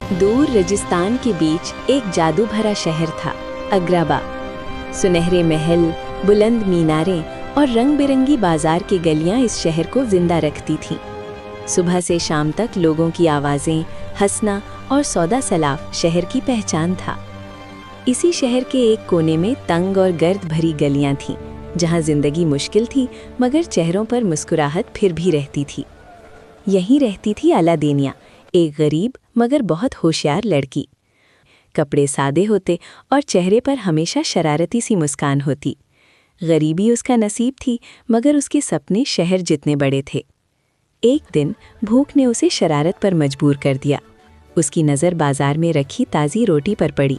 दूर रेगिस्तान के बीच एक जादू भरा शहर था, अग्राबा। सुनहरे महल, बुलंद मीनारें और रंग बिरंगी बाजार की गलियां इस शहर को जिंदा रखती थीं। सुबह से शाम तक लोगों की आवाज़ें, हंसना और सौदा सलाफ शहर की पहचान था। इसी शहर के एक कोने में तंग और गर्द भरी गलियां थीं, जहां जिंदगी मुश्किल थी मगर चेहरों पर मुस्कुराहट फिर भी रहती थी। यहीं रहती थी अलादेनिया, एक गरीब मगर बहुत होशियार लड़की। कपड़े सादे होते और चेहरे पर हमेशा शरारती सी मुस्कान होती। गरीबी उसका नसीब थी मगर उसके सपने शहर जितने बड़े थे। एक दिन भूख ने उसे शरारत पर मजबूर कर दिया। उसकी नज़र बाजार में रखी ताज़ी रोटी पर पड़ी।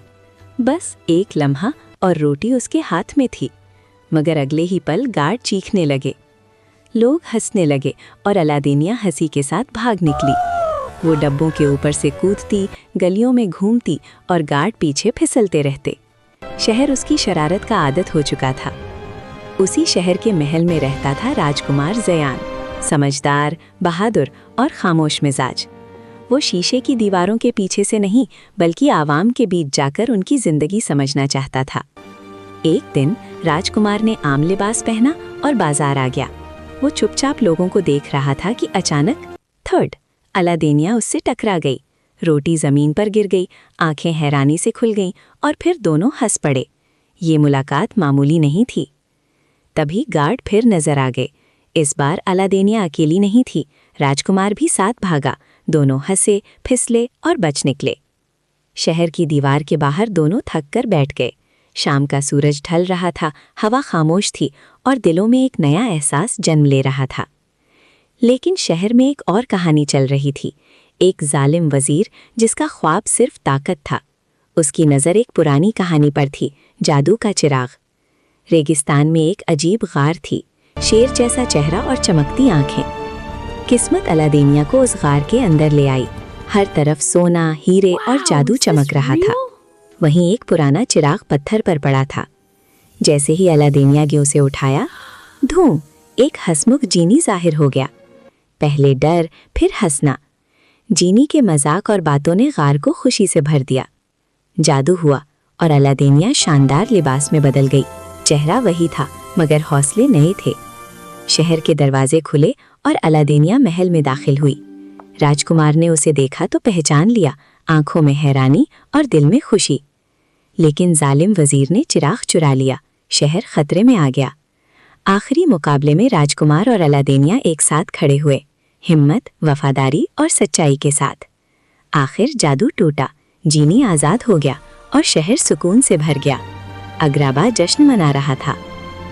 बस एक लम्हा और रोटी उसके हाथ में थी, मगर अगले ही पल गार्ड चीखने लगे। लोग हंसने लगे और अलादेनिया हंसी के साथ भाग निकली। वो डब्बों के ऊपर से कूदती, गलियों में घूमती और गार्ड पीछे फिसलते रहते। शहर उसकी शरारत का आदत हो चुका था। उसी शहर के महल में रहता था राजकुमार ज़यान, समझदार, बहादुर और खामोश मिजाज। वो शीशे की दीवारों के पीछे से नहीं बल्कि आवाम के बीच जाकर उनकी जिंदगी समझना चाहता था। एक दिन राजकुमार ने आम लिबास पहना और बाजार आ गया। वो चुपचाप लोगों को देख रहा था कि अचानक थर्ड अलादेनिया उससे टकरा गई। रोटी जमीन पर गिर गई, आंखें हैरानी से खुल गईं और फिर दोनों हंस पड़े। ये मुलाकात मामूली नहीं थी। तभी गार्ड फिर नजर आ गए। इस बार अलादेनिया अकेली नहीं थी, राजकुमार भी साथ भागा। दोनों हंसे, फिसले और बच निकले। शहर की दीवार के बाहर दोनों थक कर बैठ गए। शाम का सूरज ढल रहा था, हवा खामोश थी और दिलों में एक नया एहसास जन्म ले रहा था। लेकिन शहर में एक और कहानी चल रही थी। एक जालिम वजीर जिसका ख्वाब सिर्फ ताकत था। उसकी नज़र एक पुरानी कहानी पर थी, जादू का चिराग। रेगिस्तान में एक अजीब गार थी, शेर जैसा चेहरा और चमकती आंखें। किस्मत अलादेनिया को उस गार के अंदर ले आई। हर तरफ सोना, हीरे और जादू चमक रहा था। वहीं एक पुराना चिराग पत्थर पर पड़ा था। जैसे ही अलादेनिया ने उसे उठाया, धूम, एक हंसमुख जीनी जाहिर हो गया। पहले डर, फिर हंसना। जीनी के मजाक और बातों ने गार को खुशी से भर दिया। जादू हुआ और अलादेनिया शानदार लिबास में बदल गई। चेहरा वही था मगर हौसले नए थे। शहर के दरवाजे खुले और अलादेनिया महल में दाखिल हुई। राजकुमार ने उसे देखा तो पहचान लिया, आंखों में हैरानी और दिल में खुशी। लेकिन जालिम वजीर ने चिराग चुरा लिया। शहर खतरे में आ गया। आखिरी मुकाबले में राजकुमार और अलादेनिया एक साथ खड़े हुए, हिम्मत, वफादारी और सच्चाई के साथ। आखिर जादू टूटा, जीनी आज़ाद हो गया और शहर सुकून से भर गया। अग्राबा जश्न मना रहा था।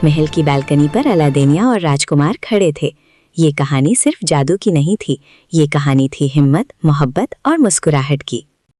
महल की बालकनी पर अलादेनिया और राजकुमार खड़े थे। ये कहानी सिर्फ जादू की नहीं थी, ये कहानी थी हिम्मत, मोहब्बत और मुस्कुराहट की।